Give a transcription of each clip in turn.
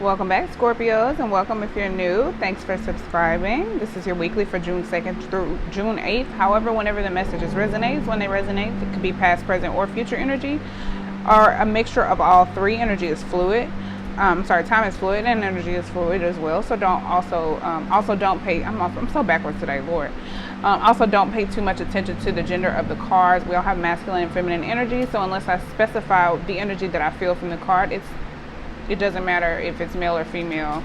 Welcome back, Scorpios, and welcome if you're new. Thanks for subscribing. This is your weekly for June 2nd through June 8th. However, whenever the messages resonates, when they resonate, it could be past, present, or future energy, or a mixture of all three. Energy is fluid. Time is fluid and energy is fluid as well. So don't pay. I'm so backwards today, Lord. Also, don't pay too much attention to the gender of the cards. We all have masculine and feminine energy. So unless I specify the energy that I feel from the card, it doesn't matter if it's male or female.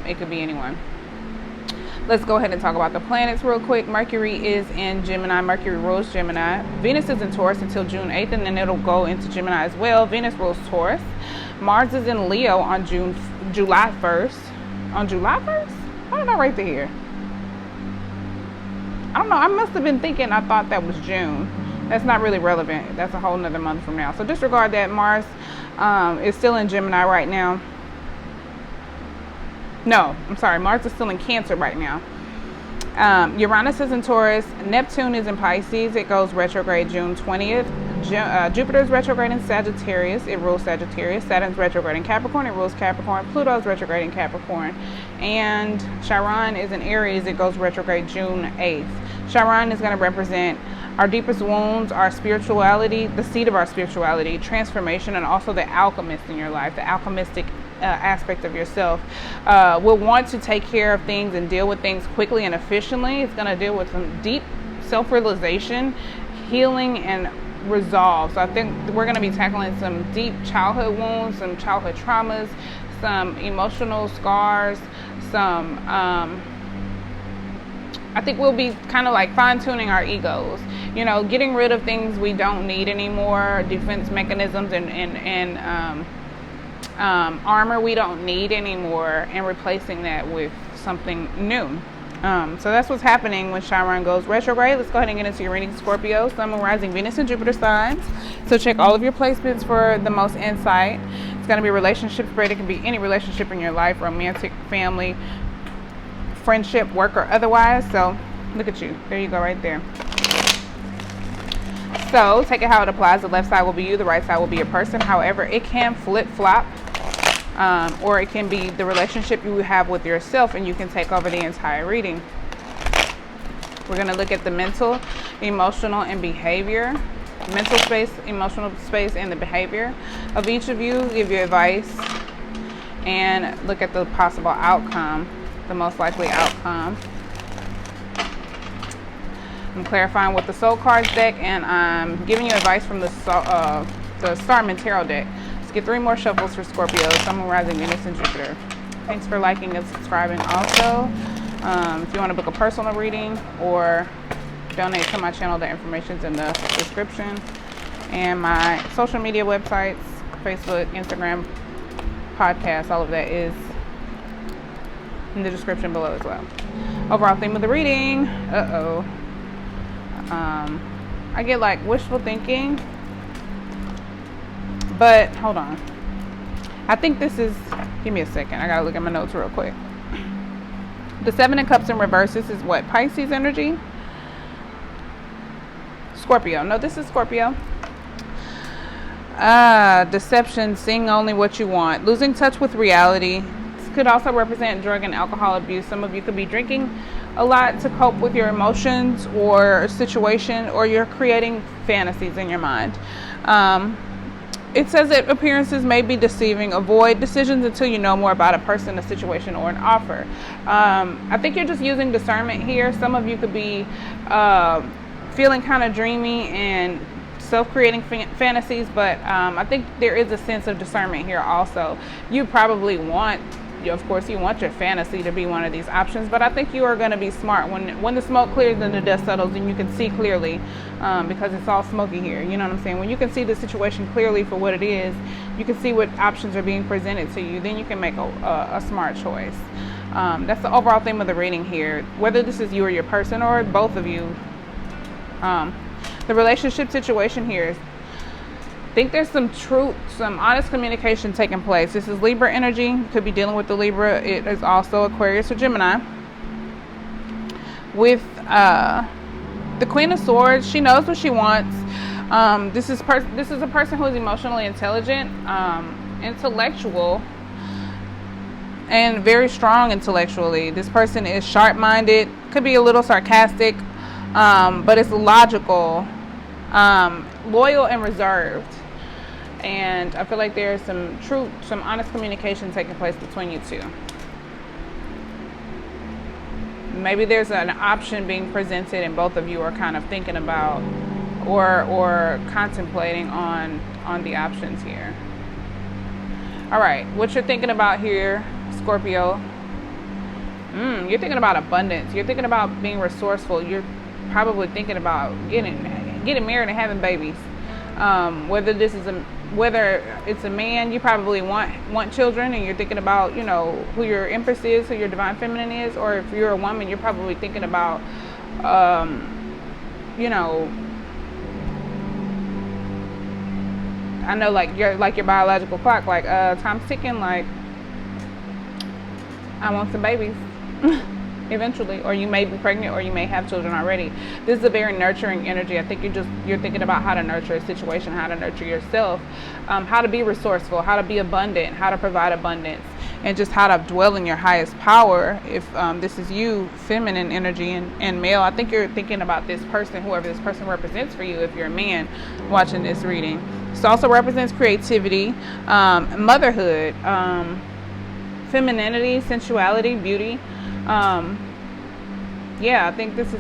It could be anyone. Let's go ahead and talk about the planets real quick. Mercury is in Gemini. Mercury rules Gemini. Venus is in Taurus until June 8th, and then it'll go into Gemini as well. Venus rules Taurus. Mars is in Leo on July 1st. On July 1st? Why did I write that here? I don't know. I must have been thinking I thought that was June. That's not really relevant. That's a whole nother month from now. So disregard that. Mars is still in Gemini right now. No, I'm sorry. Mars is still in Cancer right now. Uranus is in Taurus. Neptune is in Pisces. It goes retrograde June 20th. Jupiter is retrograde in Sagittarius. It rules Sagittarius. Saturn's retrograde in Capricorn. It rules Capricorn. Pluto is retrograde in Capricorn. And Chiron is in Aries. It goes retrograde June 8th. Chiron is going to represent our deepest wounds, our spirituality, the seed of our spirituality, transformation, and also the alchemist in your life, the alchemistic aspect of yourself. Will want to take care of things and deal with things quickly and efficiently. It's going to deal with some deep self-realization, healing, and resolve. So I think we're going to be tackling some deep childhood wounds, some childhood traumas, some emotional scars, some I think we'll be kind of like fine-tuning our egos, getting rid of things we don't need anymore, defense mechanisms and armor we don't need anymore, and replacing that with something new. So that's what's happening when Chiron goes retrograde. Let's go ahead and get into your reading, Scorpio, Sun, Moon, Rising, Venus, and Jupiter signs. So check all of your placements for the most insight. It's going to be a relationship spread. It can be any relationship in your life, romantic, family, friendship, work, or otherwise. So look at you. There you go right there. So take it how it applies. The left side will be you. The right side will be a person. However, it can flip-flop. Or it can be the relationship you have with yourself, and you can take over the entire reading. We're going to look at the mental, emotional, and behavior. Mental space, emotional space, and the behavior of each of you. Give you advice and look at the possible outcome, the most likely outcome. I'm clarifying with the Soul Cards deck, and I'm giving you advice from the Starman Tarot deck. Let's get 3 more shuffles for Scorpio, Sun, Moon, Rising, Venus, and Jupiter. Thanks for liking and subscribing also. If you want to book a personal reading or donate to my channel, the information's in the description. And my social media websites, Facebook, Instagram, podcast, all of that is in the description below as well. Overall theme of the reading, I get like wishful thinking, but hold on. I think this is, give me a second. I gotta look at my notes real quick. The 7 of Cups in reverse, this is what? Pisces energy? Scorpio. No, this is Scorpio. Deception, seeing only what you want. Losing touch with reality. This could also represent drug and alcohol abuse. Some of you could be drinking a lot to cope with your emotions or situation, or you're creating fantasies in your mind. It says that appearances may be deceiving. Avoid decisions until you know more about a person, a situation, or an offer. I think you're just using discernment here. Some of you could be feeling kind of dreamy and self-creating fantasies, but I think there is a sense of discernment here also. You probably want, of course, you want your fantasy to be one of these options, but I think you are going to be smart when the smoke clears and the dust settles and you can see clearly, because it's all smoky here. You know what I'm saying? When you can see the situation clearly for what it is, you can see what options are being presented to you, then you can make a smart choice. That's the overall theme of the reading here, whether this is you or your person or both of you. The relationship situation here is, I think there's some truth, some honest communication taking place. This is Libra energy. You could be dealing with the Libra. It is also Aquarius or Gemini. With the Queen of Swords, she knows what she wants. This is a person who is emotionally intelligent, intellectual, and very strong intellectually. This person is sharp-minded, could be a little sarcastic, but it's logical, loyal and reserved. And I feel like there's some honest communication taking place between you two. Maybe there's an option being presented and both of you are kind of thinking about or contemplating on the options here. All right, what you're thinking about here, Scorpio, you're thinking about abundance. You're thinking about being resourceful. You're probably thinking about getting married and having babies. Whether it's a man, you probably want children, and you're thinking about, you know, who your empress is, who your divine feminine is, or if you're a woman, you're probably thinking about, you know, I know, like your biological clock, like time's ticking, like I want some babies eventually, or you may be pregnant, or you may have children already. This is a very nurturing energy. I think you're thinking about how to nurture a situation, how to nurture yourself, how to be resourceful, how to be abundant, how to provide abundance, and just how to dwell in your highest power. If this is you, feminine energy, and male, I think you're thinking about this person, whoever this person represents for you, if you're a man watching this reading. This also represents creativity, motherhood, femininity, sensuality, beauty. Yeah, I think this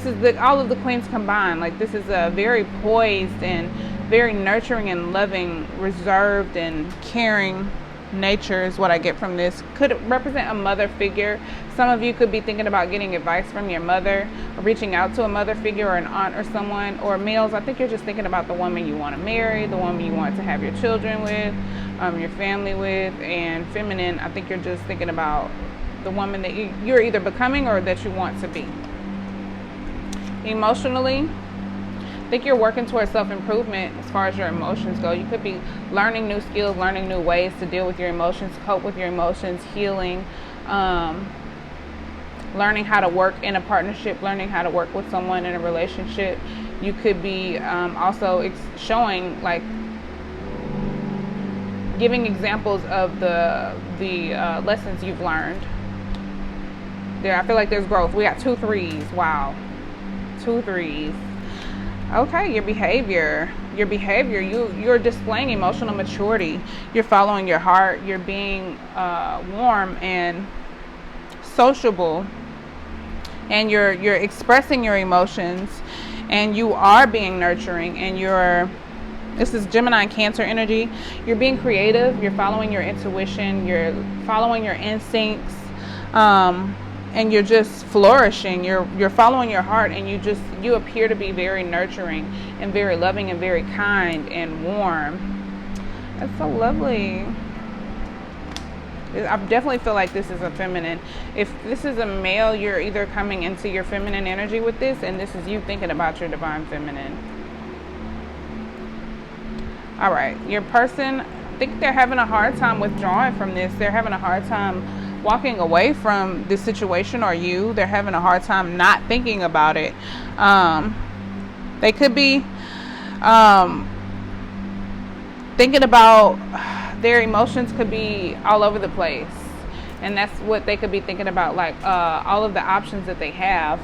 is all of the queens combined. Like, this is a very poised and very nurturing and loving, reserved and caring nature is what I get from this. Could represent a mother figure. Some of you could be thinking about getting advice from your mother, or reaching out to a mother figure or an aunt or someone. Or males, I think you're just thinking about the woman you want to marry, the woman you want to have your children with, your family with. And feminine, I think you're just thinking about the woman that you're either becoming or that you want to be. Emotionally, I think you're working towards self-improvement as far as your emotions go. You could be learning new skills, learning new ways to deal with your emotions, cope with your emotions, healing, learning how to work in a partnership, learning how to work with someone in a relationship. You could be also showing, like, giving examples of the lessons you've learned. There, I feel like there's growth. We got 2 3s. Wow. 2 3s. Okay, your behavior. You're displaying emotional maturity. You're following your heart. You're being warm and sociable, and you're expressing your emotions, and you are being nurturing, and this is Gemini and Cancer energy. You're being creative. You're following your intuition. You're following your instincts. And you're just flourishing. You're following your heart, and you appear to be very nurturing and very loving and very kind and warm. That's so lovely. I definitely feel like this is a feminine. If this is a male, you're either coming into your feminine energy with this, and this is you thinking about your divine feminine. All right, your person, I think they're having a hard time withdrawing from this. They're having a hard time walking away from this situation, or they're having a hard time not thinking about it. They could be thinking about their emotions, could be all over the place, and that's what they could be thinking about, like all of the options that they have,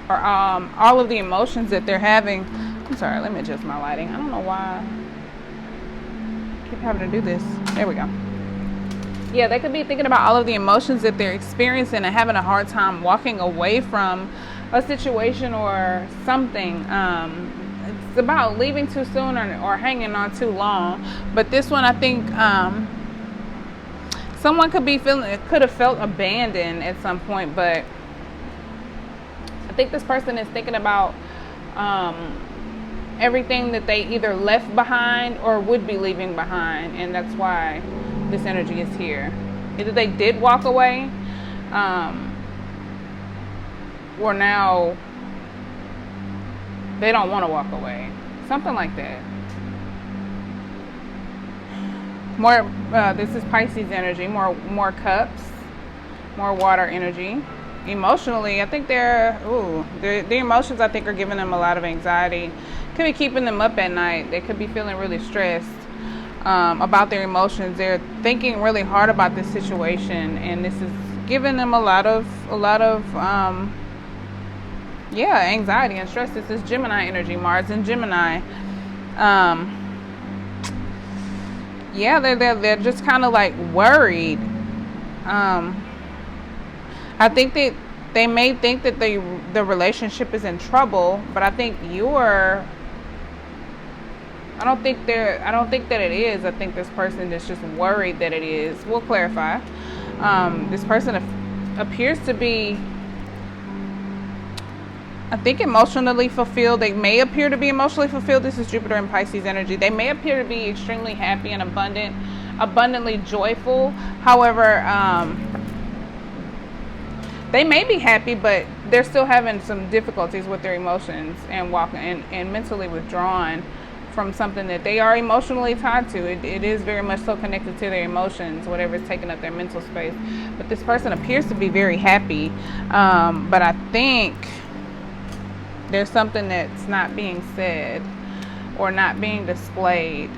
or all of the emotions that they're having. I'm sorry, let me adjust my lighting. I don't know why I keep having to do this. There we go. Yeah, they could be thinking about all of the emotions that they're experiencing and having a hard time walking away from a situation or something. It's about leaving too soon or hanging on too long. But this one, I think someone could have felt abandoned at some point. But I think this person is thinking about everything that they either left behind or would be leaving behind, and that's why this energy is here. Either they did walk away, or now they don't want to walk away. Something like that. More. This is Pisces energy. More cups. More water energy. Emotionally, I think the emotions, I think, are giving them a lot of anxiety. Could be keeping them up at night. They could be feeling really stressed. about their emotions. They're thinking really hard about this situation, and this is giving them a lot of anxiety and stress. This is Gemini energy, Mars and Gemini. They're just kind of like worried. I think that they may think that the relationship is in trouble, but I think I don't think that it is. I think this person is just worried that it is. We'll clarify. This person appears to be, I think, emotionally fulfilled. They may appear to be emotionally fulfilled. This is Jupiter and Pisces energy. They may appear to be extremely happy and abundantly joyful. However, they may be happy, but they're still having some difficulties with their emotions and walking and mentally withdrawn from something that they are emotionally tied to. It is very much so connected to their emotions, whatever is taking up their mental space. But this person appears to be very happy. But I think there's something that's not being said or not being displayed.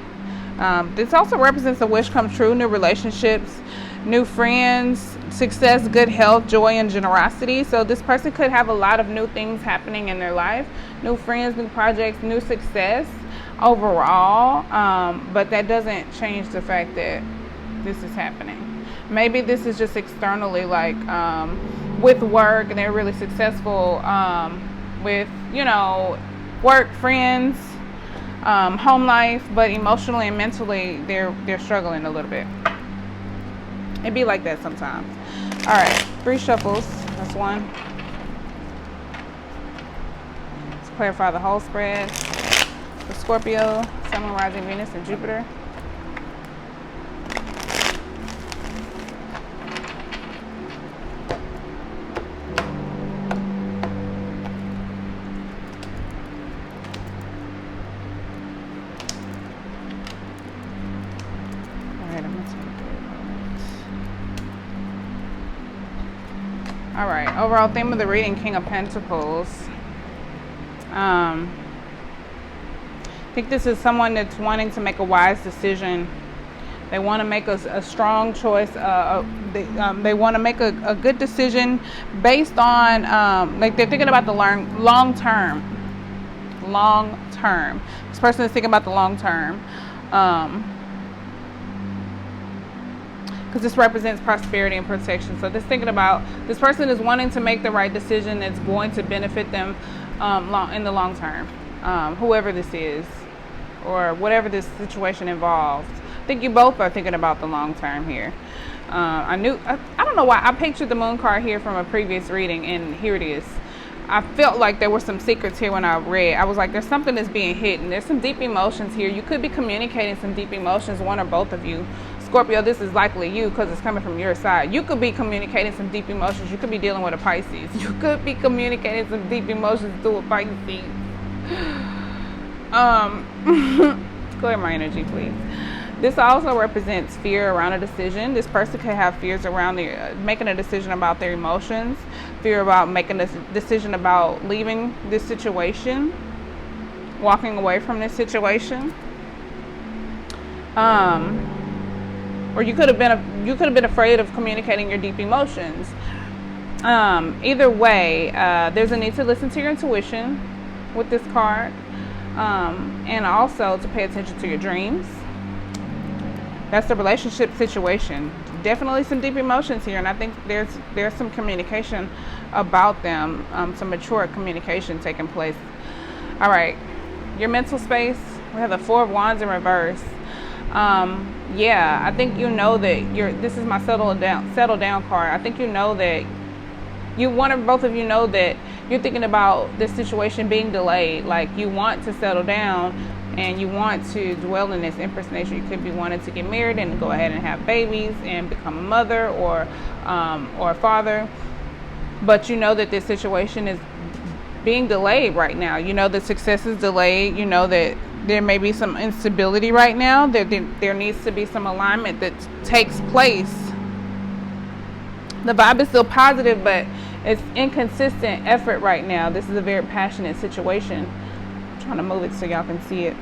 This also represents a wish come true, new relationships, new friends, success, good health, joy, and generosity. So this person could have a lot of new things happening in their life, new friends, new projects, new success overall. But that doesn't change the fact that this is happening. Maybe this is just externally, like with work, and they're really successful with, work, friends, home life, but emotionally and mentally they're struggling a little bit. It'd be like that sometimes. All right, 3 shuffles. That's one. Let's clarify the whole spread for Scorpio, Sun, Moon, Rising, Venus, and Jupiter. All right, overall theme of the reading, King of Pentacles. I think this is someone that's wanting to make a wise decision. They want to make a strong choice. They want to make a good decision based on, like, they're thinking about the long term. Long term. This person is thinking about the long term. Because this represents prosperity and protection. So this person is wanting to make the right decision that's going to benefit them in the long term. Whoever this is, or whatever this situation involves. I think you both are thinking about the long term here. I don't know why I pictured the moon card here from a previous reading, and here it is. I felt like there were some secrets here when I read. I was like, there's something that's being hidden. There's some deep emotions here. You could be communicating some deep emotions, one or both of you. Scorpio, this is likely you because it's coming from your side. You could be communicating some deep emotions. You could be dealing with a Pisces. You could be communicating some deep emotions to a Pisces. Clear my energy, please. This also represents fear around a decision. This person could have fears around making a decision about their emotions, fear about making a decision about leaving this situation, walking away from this situation. Or you could have been afraid of communicating your deep emotions. Either way, there's a need to listen to your intuition with this card, and also to pay attention to your dreams. That's the relationship situation. Definitely some deep emotions here, and I think there's some communication about them, some mature communication taking place. All right, your mental space. We have the 4 of Wands in reverse. I think you know that this is my settle down card. I think you know that both of you know that you're thinking about this situation being delayed. Like, you want to settle down and you want to dwell in this Empress nature. You could be wanting to get married and go ahead and have babies and become a mother or a father. But you know that this situation is being delayed right now. You know that success is delayed. You know that there may be some instability right now. There needs to be some alignment that takes place. The vibe is still positive, but it's inconsistent effort right now. This is a very passionate situation. I'm trying to move it so y'all can see it.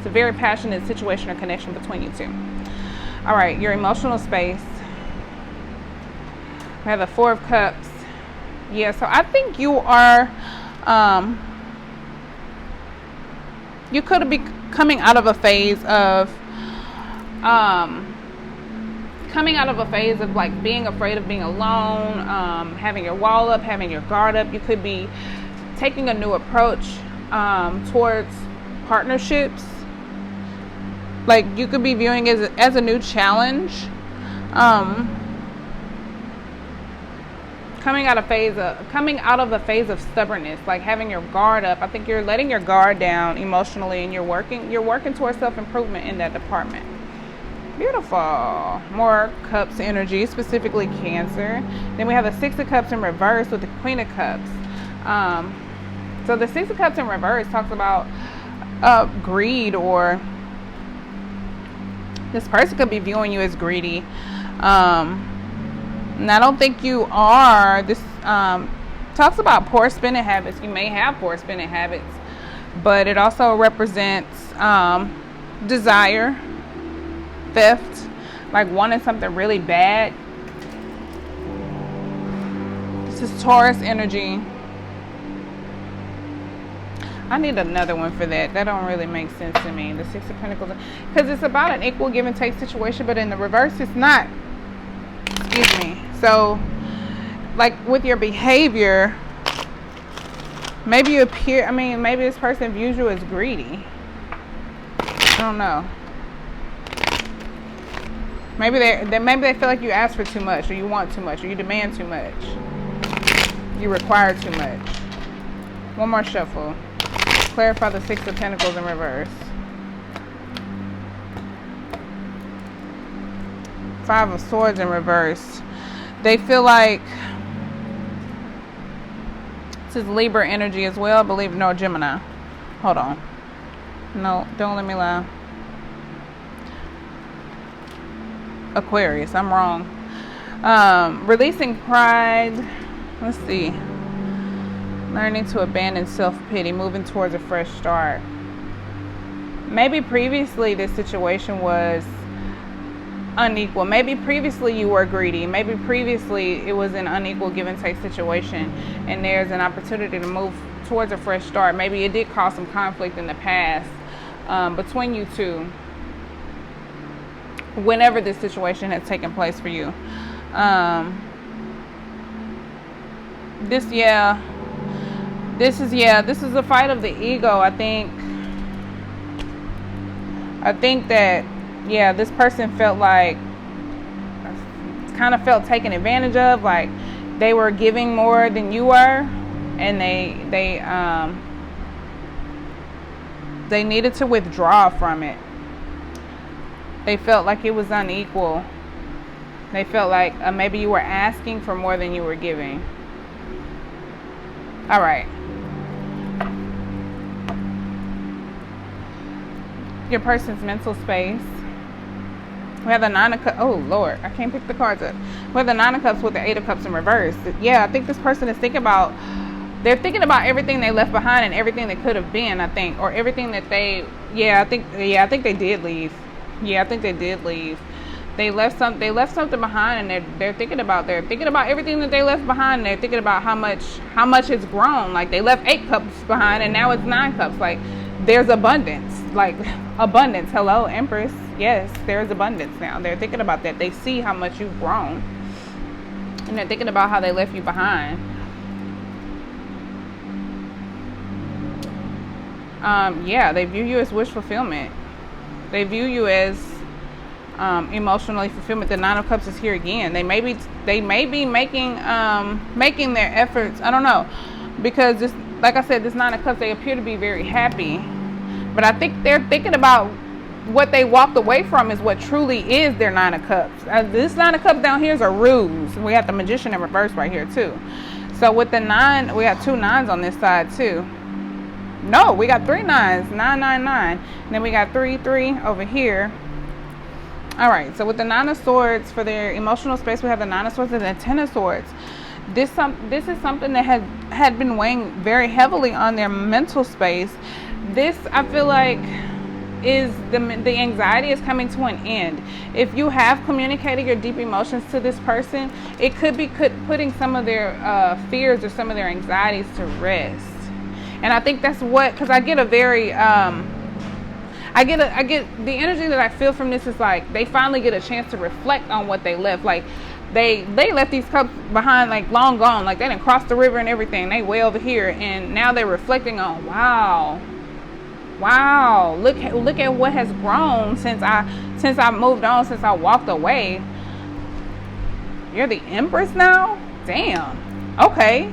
It's a very passionate situation or connection between you two. All right, your emotional space. We have the Four of Cups. Yeah, so I think you are, you could be coming out of a phase of, like being afraid of being alone, having your wall up, having your guard up. You could be taking a new approach towards partnerships. Like you could be viewing it as a new challenge. Coming out of a phase of stubbornness, like having your guard up. I think you're letting your guard down emotionally, and you're working towards self-improvement in that department. Beautiful. More Cups energy, specifically Cancer. Then we have the Six of Cups in reverse with the Queen of Cups. So the Six of Cups in reverse talks about greed, or this person could be viewing you as greedy. And I don't think you are. This talks about poor spending habits. You may have poor spending habits, but it also represents desire, theft, like wanting something really bad. This is Taurus energy. I need another one for that. That don't really make sense to me. The Six of Pentacles, because it's about an equal give and take situation, but in the reverse, it's not. Excuse me. So, like with your behavior, maybe maybe this person views you as greedy. I don't know. Maybe they feel like you ask for too much, or you want too much, or you demand too much. You require too much. One more shuffle. Clarify the Six of Pentacles in reverse. Five of Swords in reverse. They feel like this is Libra energy as well, I believe. No, Gemini. Hold on. No, don't let me lie. Aquarius, I'm wrong. Releasing pride. Let's see. Learning to abandon self-pity, moving towards a fresh start. Maybe previously this situation was unequal. Maybe previously you were greedy. Maybe previously it was an unequal give and take situation, and there's an opportunity to move towards a fresh start. Maybe it did cause some conflict in the past between you two, whenever this situation had taken place for you. This is a fight of the ego. I think that this person felt taken advantage of, like they were giving more than you were, and they needed to withdraw from it. They felt like it was unequal. They felt like maybe you were asking for more than you were giving. All right. Your person's mental space. We have the Nine of Cups. Oh, Lord. I can't pick the cards up. We have the Nine of Cups with the Eight of Cups in reverse. Yeah, I think this person is thinking about everything they left behind and everything they could have been, I think. Or everything that I think they did leave. Yeah, I think they did leave. They left something behind, and they're thinking about everything that they left behind, and they're thinking about how much it's grown. Like they left 8 cups behind, and now it's 9 cups. Like there's abundance. Like abundance. Hello, Empress. Yes, there's abundance now. They're thinking about that. They see how much you've grown, and they're thinking about how they left you behind. They view you as wish fulfillment. They view you as emotionally fulfillment. The Nine of Cups is here again. They may be making their efforts. I don't know, because this, like I said, this Nine of Cups, they appear to be very happy, but I think they're thinking about what they walked away from is what truly is their Nine of Cups. This Nine of Cups down here is a ruse. We have the Magician in reverse right here too. So with the 9, we have 2 9s on this side too. No, we got 3 9s. 9 9 9. And then we got 3 3 over here. All right, so with the Nine of Swords, for their emotional space, we have the Nine of Swords and the 10 of Swords. This is something that had been weighing very heavily on their mental space. This, I feel like, is the anxiety is coming to an end. If you have communicated your deep emotions to this person, it could be putting some of their fears or some of their anxieties to rest. And I think that's what, because I get a very I get the energy that I feel from this is like they finally get a chance to reflect on what they left. Like they left these cups behind, like long gone, like they didn't cross the river and everything. They way over here, and now they're reflecting on, wow, look at what has grown since I moved on, since I walked away. You're the Empress now? Damn. Okay.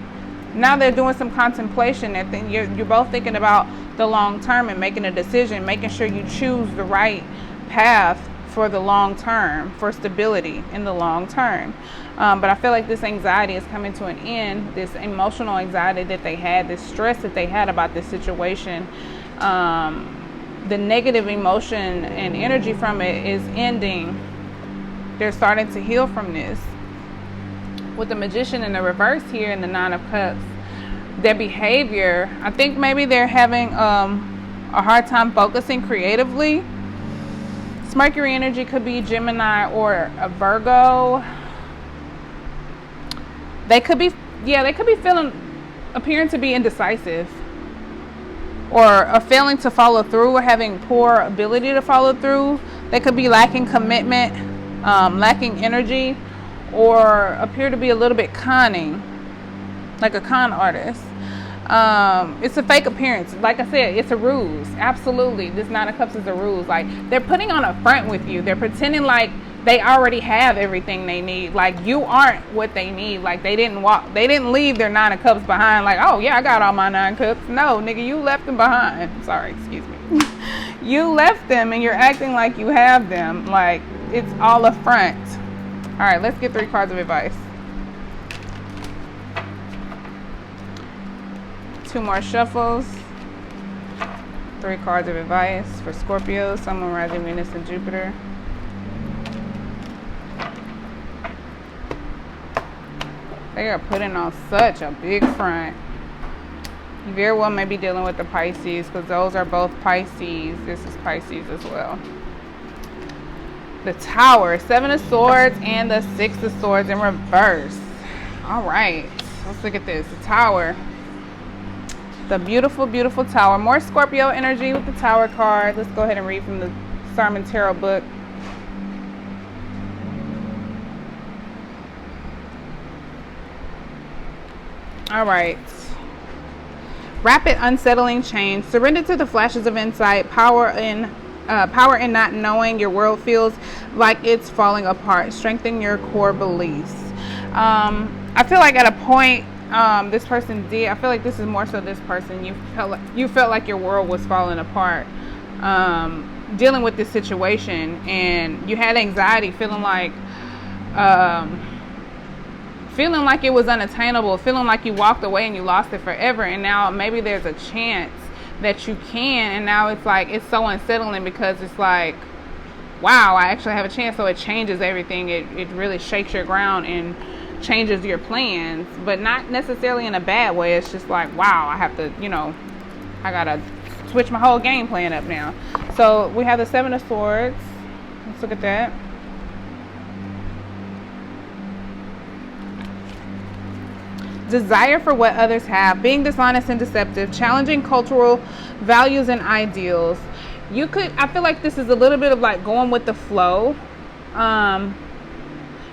Now they're doing some contemplation. You're both thinking about the long term and making a decision, making sure you choose the right path for the long term, for stability in the long term. But I feel like this anxiety is coming to an end, this emotional anxiety that they had, this stress that they had about this situation. The negative emotion and energy from it is ending. They're starting to heal from this. With the Magician in the reverse here in the Nine of Cups, their behavior, I think maybe they're having a hard time focusing creatively. This Mercury energy could be Gemini or a Virgo. They could be appearing to be indecisive, or failing to follow through, or having poor ability to follow through. They could be lacking commitment, lacking energy, or appear to be a little bit conning, like a con artist. It's a fake appearance. Like I said, it's a ruse. Absolutely. This Nine of Cups is a ruse. Like, they're putting on a front with you. They're pretending like they already have everything they need. Like, you aren't what they need. Like, they didn't leave their Nine of Cups behind. Like, oh yeah, I got all my 9 cups. No, nigga, you left them behind. Sorry, excuse me. You left them and you're acting like you have them. Like, it's all a front. All right, let's get 3 cards of advice. 2 more shuffles. 3 cards of advice for Scorpio, Sun, Moon, Rising, Venus, and Jupiter. They are putting on such a big front. You very well may be dealing with the Pisces, because those are both Pisces. This is Pisces as well. The Tower, 7 of Swords, and the 6 of Swords in reverse. All right, let's look at this. The Tower. The beautiful, beautiful Tower. More Scorpio energy with the Tower card. Let's go ahead and read from the Starman Tarot book. All right. Rapid, unsettling change. Surrender to the flashes of insight. Power in not knowing. Your world feels like it's falling apart. Strengthen your core beliefs. I feel like at a point, this person did. I feel like this is more so this person. You felt like your world was falling apart, dealing with this situation, and you had anxiety, feeling like it was unattainable, feeling like you walked away and you lost it forever. And now maybe there's a chance that you can, and now it's like it's so unsettling, because it's like, wow, I actually have a chance. So it changes everything. It really shakes your ground and changes your plans, but not necessarily in a bad way. It's just like, wow, I have to, I gotta switch my whole game plan up now. So we have the 7 of Swords. Let's look at that. Desire for what others have, being dishonest and deceptive, challenging cultural values and ideals. I feel like this is a little bit of like going with the flow,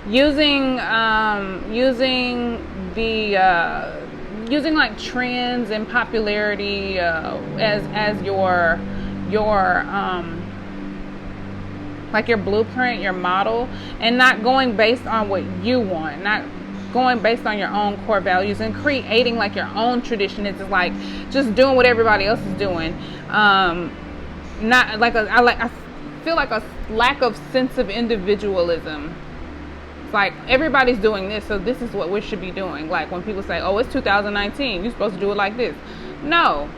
using like trends and popularity as your like your blueprint, your model, and not going based on what you want, not going based on your own core values, and creating like your own tradition. It's like just doing what everybody else is doing. Not like I feel like a lack of sense of individualism. It's like everybody's doing this, so this is what we should be doing. Like when people say, "Oh, it's 2019, you're supposed to do it like this." No,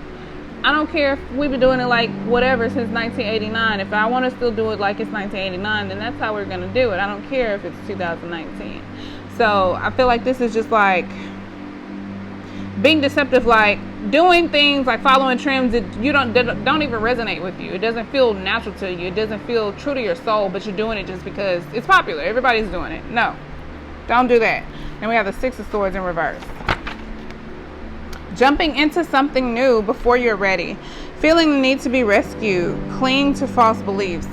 I don't care if we've been doing it like whatever since 1989. If I want to still do it like it's 1989, then that's how we're gonna do it. I don't care if it's 2019. So I feel like this is just like being deceptive, like doing things like following trends that you don't even resonate with you. It doesn't feel natural to you. It doesn't feel true to your soul, but you're doing it just because it's popular. Everybody's doing it. No, don't do that. Then we have the Six of Swords in reverse. Jumping into something new before you're ready. Feeling the need to be rescued. Cling to false beliefs.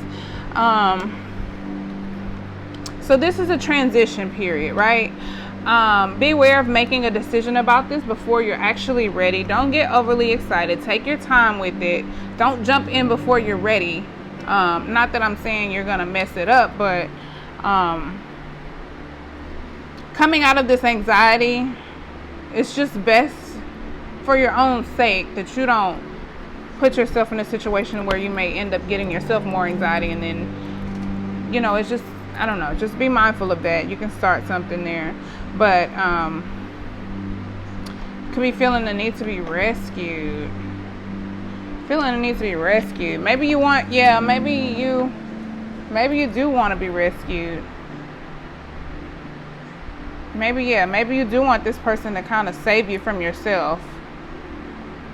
So this is a transition period, right? Beware of making a decision about this before you're actually ready. Don't get overly excited. Take your time with it. Don't jump in before you're ready. Not that I'm saying you're gonna mess it up, but coming out of this anxiety, it's just best for your own sake that you don't put yourself in a situation where you may end up getting yourself more anxiety, and then, you know, it's just, I don't know, just be mindful of that. You can start something there, but could be feeling the need to be rescued. Feeling the need to be rescued. Maybe you want, maybe you do want to be rescued. Maybe you do want this person to kind of save you from yourself,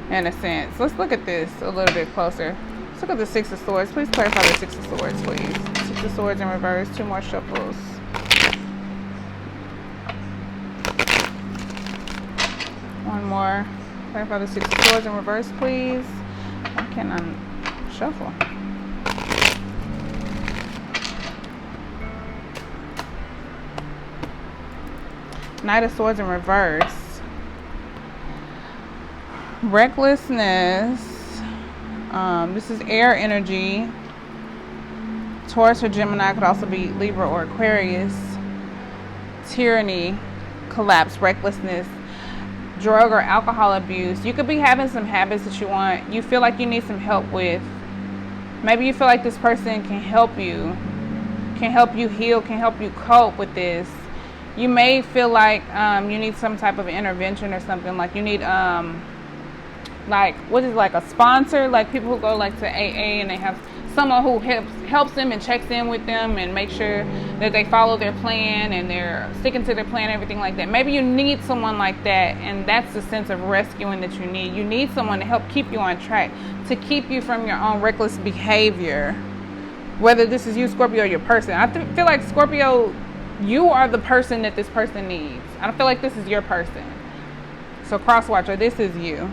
in a sense. Let's look at this a little bit closer. Let's look at the Six of Swords. Please clarify the Six of Swords, please. Six of Swords in reverse. 2 more shuffles. One more. Clarify the Six of Swords in reverse, please. Why can't I shuffle? Knight of Swords in reverse. Recklessness. This is air energy. Taurus or Gemini, could also be Libra or Aquarius. Tyranny, collapse, recklessness, drug or alcohol abuse. You could be having some habits that you feel like you need some help with. Maybe you feel like this person can help you heal, can help you cope with this. You may feel like you need some type of intervention or something. Like you need like a sponsor, like people who go like to AA and they have someone who helps them and checks in with them and make sure that they follow their plan and they're sticking to their plan, everything like that. Maybe you need someone like that, and that's the sense of rescuing that you need. You need someone to help keep you on track, to keep you from your own reckless behavior. Whether this is you, Scorpio, or your person. I feel like, Scorpio, you are the person that this person needs. I don't feel like this is your person. So cross-watcher, this is you.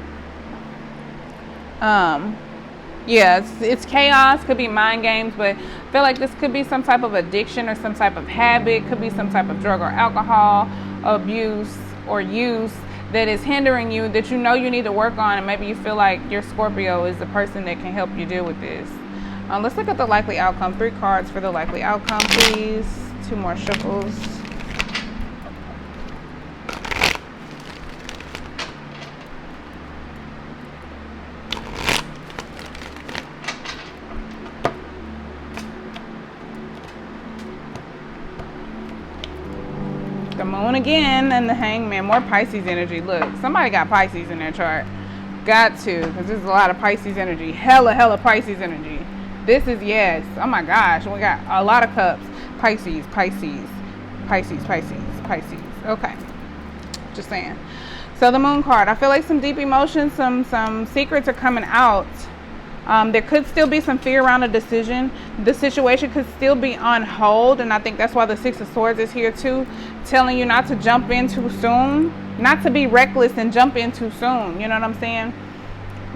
It's chaos, could be mind games, but I feel like this could be some type of addiction or some type of habit, could be some type of drug or alcohol abuse or use that is hindering you, that you know you need to work on, and maybe you feel like your Scorpio is the person that can help you deal with this. Let's look at the likely outcome. 3 cards for the likely outcome, please. 2 more shuffles. The Moon again and the Hangman. More Pisces energy. Look, somebody got Pisces in their chart. Got to, because there's a lot of Pisces energy. Hella Pisces energy. This is, yes. Oh my gosh. We got a lot of cups. Pisces. Okay. Just saying. So the Moon card. I feel like some deep emotions, some secrets are coming out. There could still be some fear around a decision. The situation could still be on hold, and I think that's why the Six of Swords is here too, telling you not to jump in too soon, not to be reckless and jump in too soon. You know what I'm saying?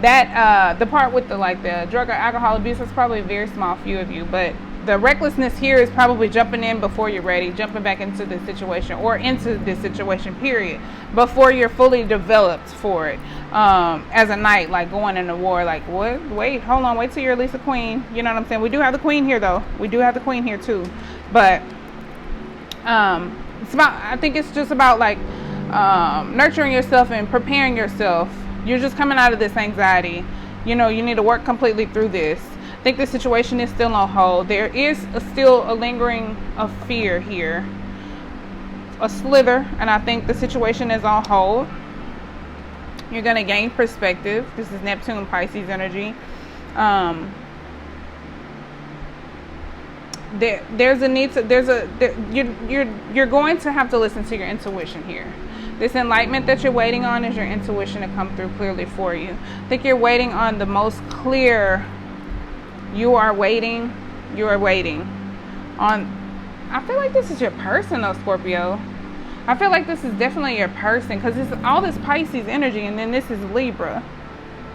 That the part with the drug or alcohol abuse is probably a very small few of you, but the recklessness here is probably jumping in before you're ready, jumping back into this situation or into this situation, period, before you're fully developed for it. As a knight, like going into war, like what? Wait, hold on, wait till you're at least a queen. You know what I'm saying? We do have the queen here, though. We do have the queen here too, but it's about. I think it's just about nurturing yourself and preparing yourself. You're just coming out of this anxiety. You know, you need to work completely through this. I think the situation is still on hold. There is still a lingering of fear here, a slither, and I think the situation is on hold. You're going to gain perspective. This is Neptune, Pisces energy. there's a need to, you're going to have to listen to your intuition here. This enlightenment that you're waiting on is your intuition to come through clearly for you. I think you're waiting on the most clear. You are waiting on, I feel like this is your person though, Scorpio. I feel like this is definitely your person, because it's all this Pisces energy, and then this is Libra.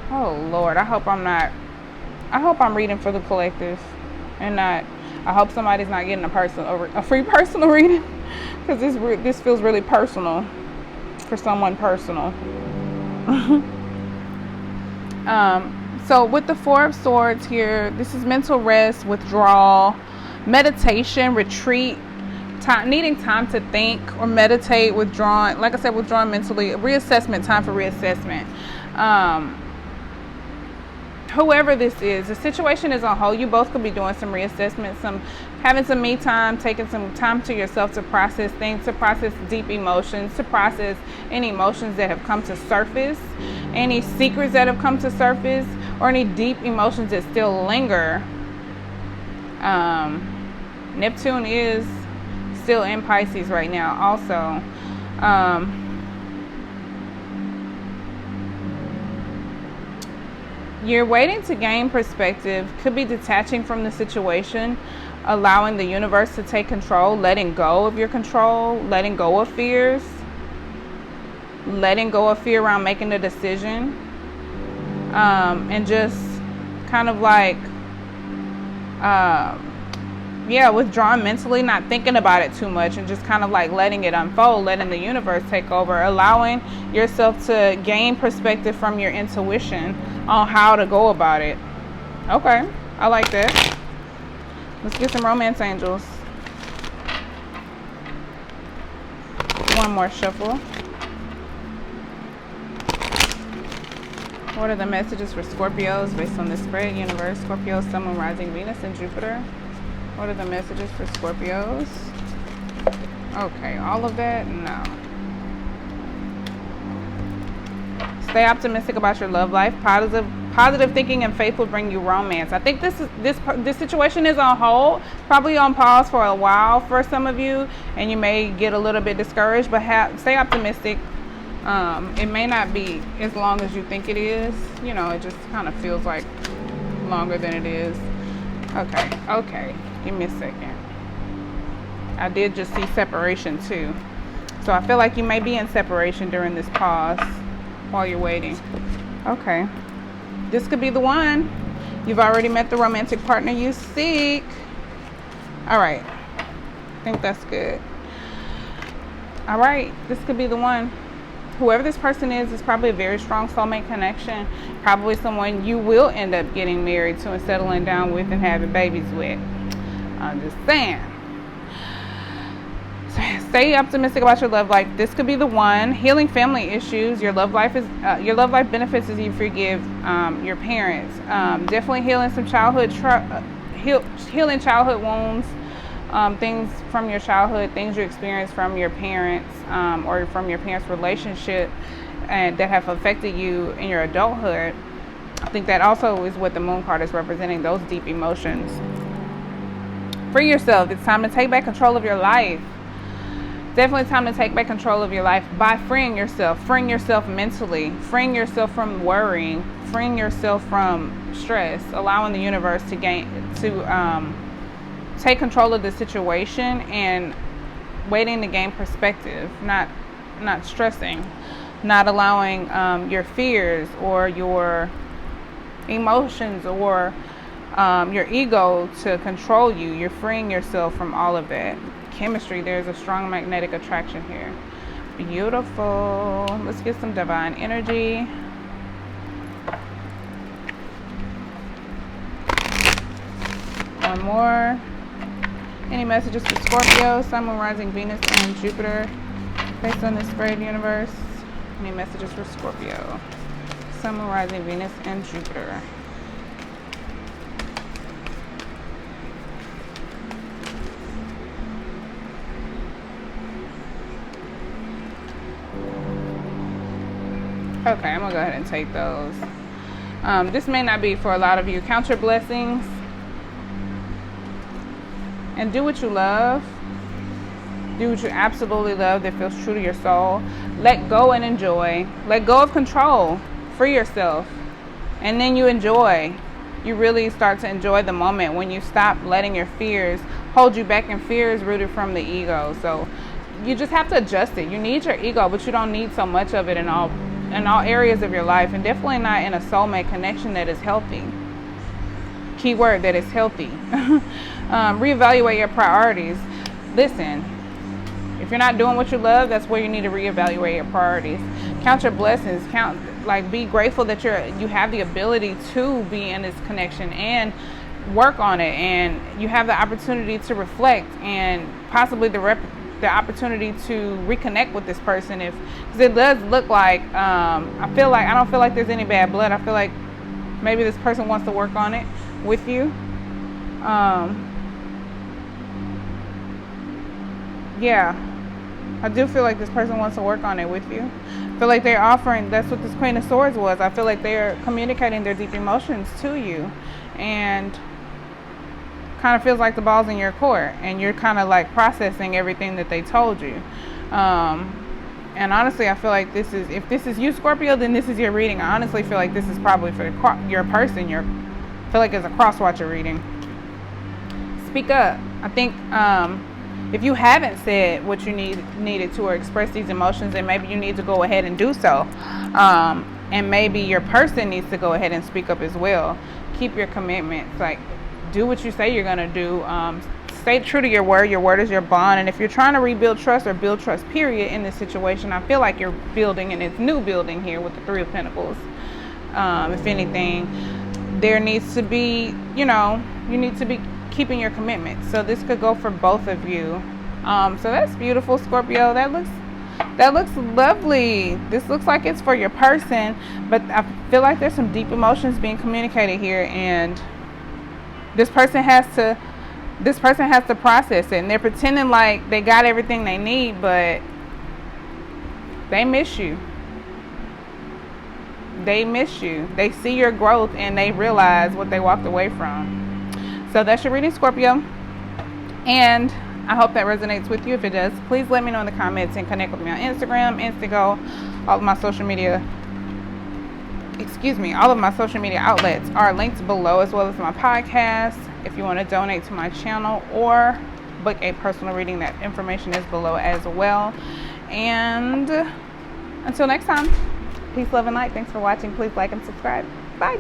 Oh Lord, I hope I'm reading for the collective and not, I hope somebody's not getting a free personal reading, because this feels really personal for someone personal. So with the Four of Swords here, this is mental rest, withdrawal, meditation, retreat, needing time to think or meditate, withdrawing, like I said, withdrawing mentally, reassessment, time for reassessment. Whoever this is, the situation is on hold. You both could be doing some reassessment, having some me time, taking some time to yourself to process things, to process deep emotions, to process any emotions that have come to surface, any secrets that have come to surface, or any deep emotions that still linger. Neptune is still in Pisces right now also. You're waiting to gain perspective, could be detaching from the situation, allowing the universe to take control, letting go of your control, letting go of fears, letting go of fear around making a decision, and just kind of like, withdrawing mentally, not thinking about it too much, and just kind of like letting it unfold, letting the universe take over, allowing yourself to gain perspective from your intuition on how to go about it. Okay, I like that. Let's get some romance angels. One more shuffle. What are the messages for Scorpios based on the spread universe? Scorpio, Sun, Moon, Rising, Venus, and Jupiter. What are the messages for Scorpios? Okay, all of that? No. Stay optimistic about your love life. Positive thinking and faith will bring you romance. I think this situation is on hold, probably on pause for a while for some of you, and you may get a little bit discouraged, but stay optimistic. It may not be as long as you think it is. You know, it just kind of feels like longer than it is. Okay. Give me a second. I did just see separation too. So I feel like you may be in separation during this pause while you're waiting. Okay. This could be the one. You've already met the romantic partner you seek. All right. I think that's good. All right. This could be the one. Whoever this person is probably a very strong soulmate connection. Probably someone you will end up getting married to and settling down with and having babies with. I'm just saying. Stay optimistic about your love life. This could be the one. Healing family issues. Your love life benefits as you forgive your parents. Definitely healing some healing childhood wounds. Things from your childhood, things you experienced from your parents, or from your parents' relationship, and that have affected you in your adulthood. I think that also is what the moon card is representing, those deep emotions. Free yourself. It's time to take back control of your life. Definitely time to take back control of your life by freeing yourself mentally, freeing yourself from worrying, freeing yourself from stress, allowing the universe to take control of the situation and waiting to gain perspective, not stressing, not allowing your fears or your emotions or your ego to control you. You're freeing yourself from all of that. Chemistry, there's a strong magnetic attraction here. Beautiful. Let's get some divine energy. One more. Any messages for Scorpio, Sun, Moon, Rising, Venus, and Jupiter based on this spread universe? Any messages for Scorpio, Sun, Moon, Rising, Venus, and Jupiter? Okay, I'm gonna go ahead and take those. This may not be for a lot of you. Count your blessings. and do what you love. Do what you absolutely love that feels true to your soul. Let go and enjoy. Let go of control. Free yourself. And then you enjoy. You really start to enjoy the moment when you stop letting your fears hold you back, and fear is rooted from the ego. So you just have to adjust it. You need your ego, but you don't need so much of it in all areas of your life, and definitely not in a soulmate connection that is healthy. Keyword, that is healthy. Reevaluate your priorities. Listen, if you're not doing what you love, that's where you need to reevaluate your priorities. Count your blessings. Be grateful that you have the ability to be in this connection and work on it, and you have the opportunity to reflect and possibly the opportunity to reconnect with this person, because it does look like I don't feel like there's any bad blood. I feel like maybe this person wants to work on it with you. Yeah, I do feel like this person wants to work on it with you. I feel like they're offering, that's what this Queen of Swords was. I feel like they're communicating their deep emotions to you, and kind of feels like the ball's in your court, and you're kind of like processing everything that they told you. And honestly, I feel like if this is you, Scorpio, then this is your reading. I honestly feel like this is probably for your person. I feel like it's a cross-watcher reading. Speak up. I think if you haven't said what you needed to, or express these emotions, then maybe you need to go ahead and do so. And maybe your person needs to go ahead and speak up as well. Keep your commitments. Like, do what you say you're going to do. Stay true to your word. Your word is your bond. And if you're trying to rebuild trust, or build trust, period, in this situation, I feel like you're building, and it's new building here with the Three of Pentacles. If anything, there needs to be, you need to be keeping your commitment. So this could go for both of you. So that's beautiful, Scorpio. That looks lovely. This looks like it's for your person, but I feel like there's some deep emotions being communicated here, and this person has to process it. And they're pretending like they got everything they need, but they miss you. They see your growth, and they realize what they walked away from. So that's your reading, Scorpio. And I hope that resonates with you. If it does, please let me know in the comments, and connect with me on Instagram, Instantgo, all of my social media outlets are linked below, as well as my podcast. If you want to donate to my channel or book a personal reading, that information is below as well. And until next time, peace, love, and light. Thanks for watching. Please like and subscribe. Bye.